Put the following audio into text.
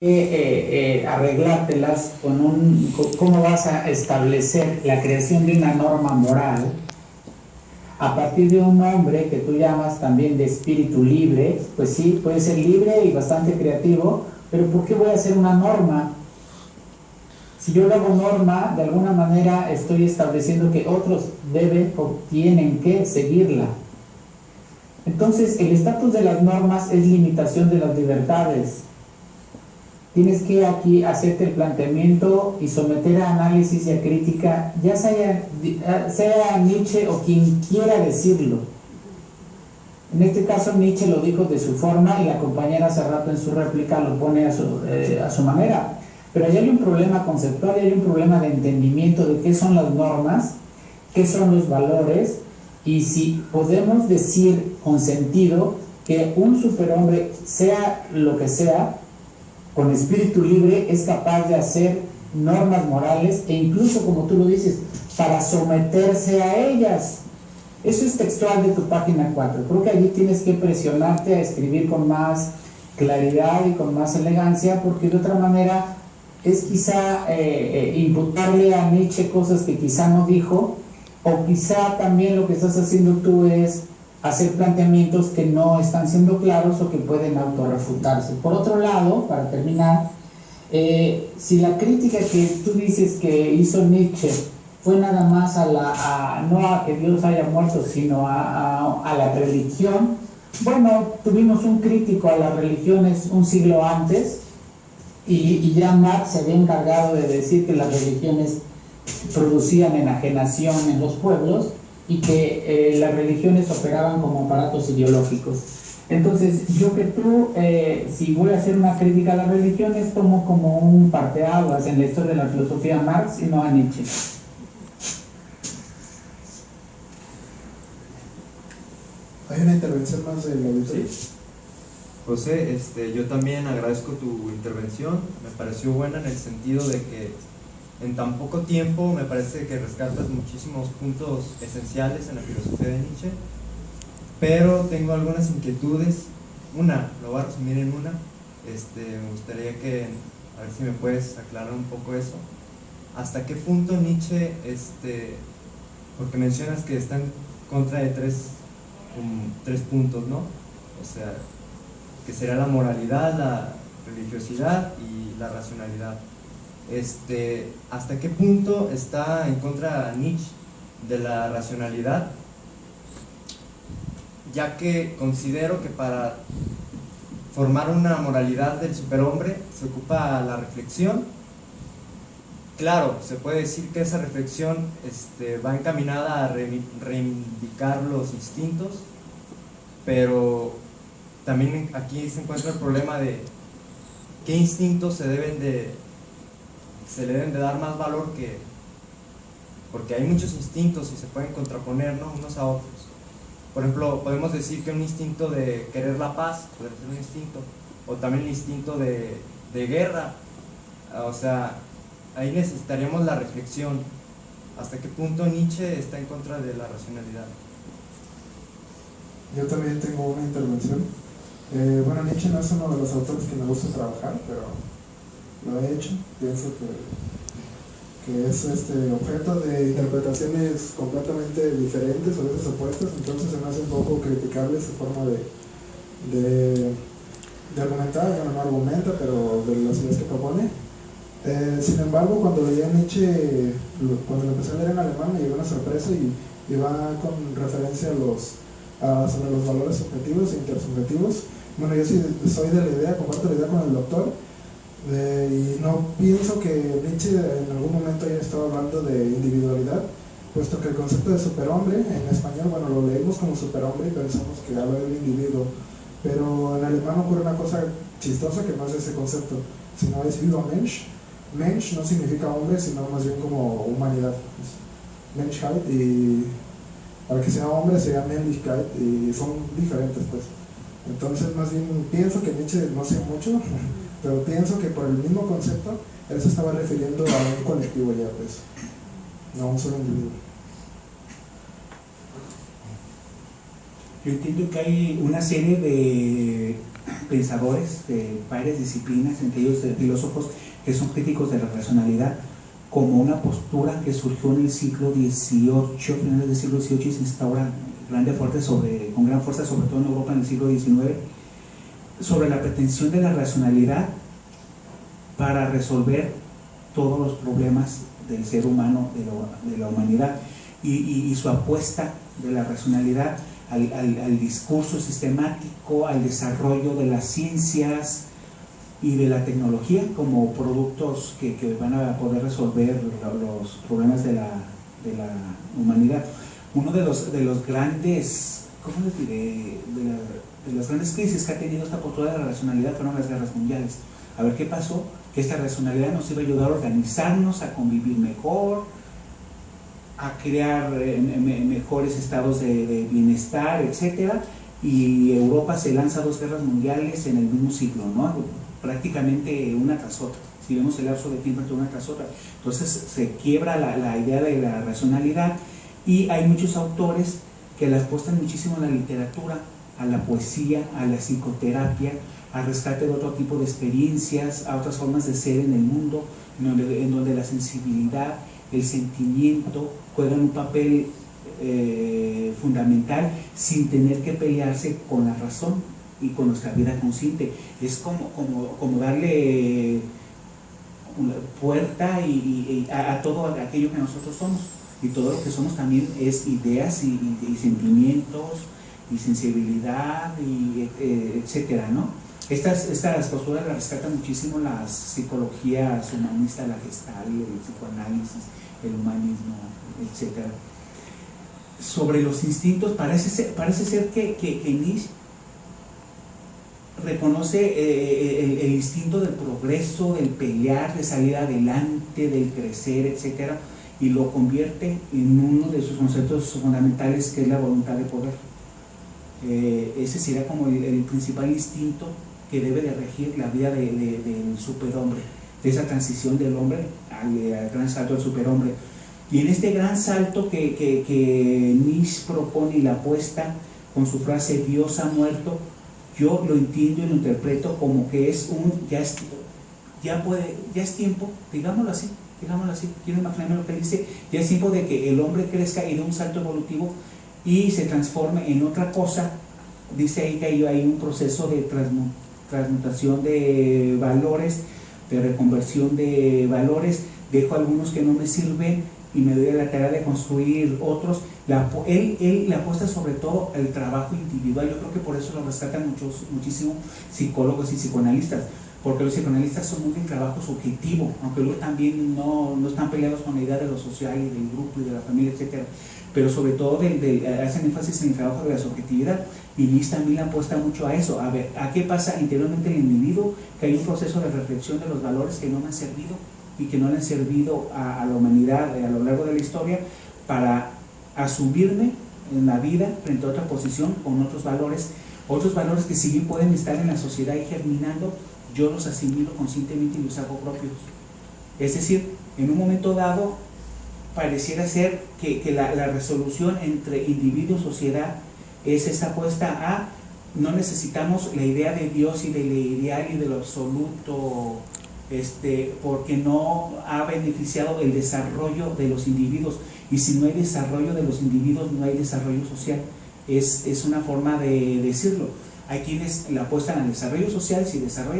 arreglártelas con cómo vas a establecer la creación de una norma moral a partir de un hombre que tú llamas también de espíritu libre. Pues sí, puede ser libre y bastante creativo, pero ¿por qué voy a hacer una norma? Si yo le hago norma, de alguna manera estoy estableciendo que otros deben o tienen que seguirla. Entonces, el estatus de las normas es limitación de las libertades. Tienes que aquí hacerte el planteamiento y someter a análisis y a crítica, ya sea Nietzsche o quien quiera decirlo. En este caso Nietzsche lo dijo de su forma y la compañera hace rato en su réplica lo pone a su manera. Pero ahí hay un problema conceptual y hay un problema de entendimiento de qué son las normas, qué son los valores, y si podemos decir con sentido que un superhombre, sea lo que sea, con espíritu libre, es capaz de hacer normas morales e incluso, como tú lo dices, para someterse a ellas. Eso es textual de tu página 4. Creo que allí tienes que presionarte a escribir con más claridad y con más elegancia, porque de otra manera es quizá imputarle a Nietzsche cosas que quizá no dijo, o quizá también lo que estás haciendo tú es hacer planteamientos que no están siendo claros o que pueden autorrefutarse. Por otro lado, para terminar, si la crítica que tú dices que hizo Nietzsche fue nada más no a que Dios haya muerto, sino a la religión, bueno, tuvimos un crítico a las religiones un siglo antes, y ya Marx se había encargado de decir que las religiones producían enajenación en los pueblos y que las religiones operaban como aparatos ideológicos. Entonces, yo que tú, si voy a hacer una crítica a las religiones, tomo como un parteaguas en la historia de la filosofía a Marx y no a Nietzsche. ¿Hay una intervención más del auditorio? Sí. José, yo también agradezco tu intervención, me pareció buena en el sentido de que en tan poco tiempo me parece que rescatas muchísimos puntos esenciales en la filosofía de Nietzsche, pero tengo algunas inquietudes. Lo voy a resumir en una. Me gustaría a ver si me puedes aclarar un poco eso. ¿Hasta qué punto Nietzsche, porque mencionas que está en contra de tres puntos, ¿no? O sea, que será la moralidad, la religiosidad y la racionalidad. ¿Hasta qué punto está en contra Nietzsche de la racionalidad? Ya que considero que para formar una moralidad del superhombre se ocupa la reflexión. Claro, se puede decir que esa reflexión va encaminada a reivindicar los instintos, pero también aquí se encuentra el problema de qué instintos se le deben de dar más valor, porque hay muchos instintos y se pueden contraponer, ¿no?, unos a otros. Por ejemplo, podemos decir que un instinto de querer la paz puede ser un instinto, o también el instinto de guerra. O sea, ahí necesitaríamos la reflexión. ¿Hasta qué punto Nietzsche está en contra de la racionalidad? Yo también tengo una intervención. Bueno, Nietzsche no es uno de los autores que me gusta trabajar, pero lo he hecho. Pienso que es objeto de interpretaciones completamente diferentes, a veces opuestas, entonces se me hace un poco criticable su forma de argumentar. Bueno, no argumenta, pero de las ideas que propone. Sin embargo, cuando leí a Nietzsche, cuando lo empecé a leer en alemán, me llegó una sorpresa y va con referencia sobre los valores subjetivos e intersubjetivos. Bueno, yo sí soy de la idea, comparto la idea con el doctor, y no pienso que Nietzsche en algún momento haya estado hablando de individualidad, puesto que el concepto de superhombre, en español, bueno, lo leímos como superhombre y pensamos que habla del individuo, pero en alemán ocurre una cosa chistosa que no es ese concepto, sino es Übermensch. Mensch no significa hombre, sino más bien como humanidad, Menschheit, y para que sea hombre sería Männlichkeit, y son diferentes, pues. Entonces, más bien pienso que Nietzsche, no sé mucho, pero pienso que por el mismo concepto él se estaba refiriendo a un colectivo ya, pues, no a un solo individuo. Yo entiendo que hay una serie de pensadores de varias disciplinas, entre ellos de filósofos, que son críticos de la racionalidad, como una postura que surgió en el siglo XVIII, finales del siglo XVIII, y se instaura con gran fuerza, sobre todo en Europa en el siglo XIX, sobre la pretensión de la racionalidad para resolver todos los problemas del ser humano, de la humanidad, y su apuesta de la racionalidad al discurso sistemático, al desarrollo de las ciencias y de la tecnología como productos que van a poder resolver los problemas de la humanidad. Uno de los grandes, ¿cómo les diré?, de las grandes crisis que ha tenido esta postura de la racionalidad fueron las guerras mundiales. A ver qué pasó, que esta racionalidad nos iba a ayudar a organizarnos, a convivir mejor, a crear mejores estados de bienestar, etcétera, y Europa se lanza a 2 guerras mundiales en el mismo siglo, ¿no? Prácticamente una tras otra, si vemos el lapso de tiempo entre una tras otra. Entonces se quiebra la idea de la racionalidad, y hay muchos autores que la apuestan muchísimo a la literatura, a la poesía, a la psicoterapia, al rescate de otro tipo de experiencias, a otras formas de ser en el mundo, en donde la sensibilidad, el sentimiento juegan un papel fundamental, sin tener que pelearse con la razón y con nuestra vida consciente. Es como darle una puerta a todo aquello que nosotros somos, y todo lo que somos también es ideas y sentimientos y sensibilidad, etcétera, ¿no? Estas posturas las rescatan muchísimo las psicologías humanistas, la Gestalt, el psicoanálisis, el humanismo, etcétera. Sobre los instintos, parece ser que Nietzsche reconoce el instinto del progreso, del pelear, de salir adelante, del crecer, etcétera, y lo convierte en uno de sus conceptos fundamentales, que es la voluntad de poder. Ese sería como el principal instinto que debe de regir la vida del superhombre, de esa transición del hombre al gran salto del superhombre. Y en este gran salto que Nietzsche propone y la apuesta con su frase "Dios ha muerto", yo lo entiendo y lo interpreto como que es ya es tiempo, digámoslo así, quiero imaginarme lo que dice, ya es tiempo de que el hombre crezca y dé un salto evolutivo y se transforme en otra cosa. Dice ahí que hay un proceso de transmutación de valores, de reconversión de valores. Dejo algunos que no me sirven y me doy a la tarea de construir otros. Él le apuesta sobre todo al trabajo individual. Yo creo que por eso lo rescatan muchísimo psicólogos y psicoanalistas, porque los psicoanalistas son muy del trabajo subjetivo, aunque luego también no están peleados con la idea de lo social y del grupo y de la familia, etcétera, pero sobre todo hacen énfasis en el trabajo de la subjetividad. Y Nietzsche también le apuesta mucho a eso, a ver a qué pasa interiormente en el individuo, que hay un proceso de reflexión de los valores que no me han servido y que no le han servido a la humanidad a lo largo de la historia, para asumirme en la vida frente a otra posición con otros valores que si bien pueden estar en la sociedad y germinando, yo los asimilo conscientemente y los hago propios. Es decir, en un momento dado pareciera ser que la resolución entre individuo y sociedad es esta apuesta a no necesitamos la idea de Dios y del ideal y de lo absoluto, porque no ha beneficiado el desarrollo de los individuos, y si no hay desarrollo de los individuos no hay desarrollo social. Es una forma de decirlo. Hay quienes le apuestan al desarrollo social. Si desarrollo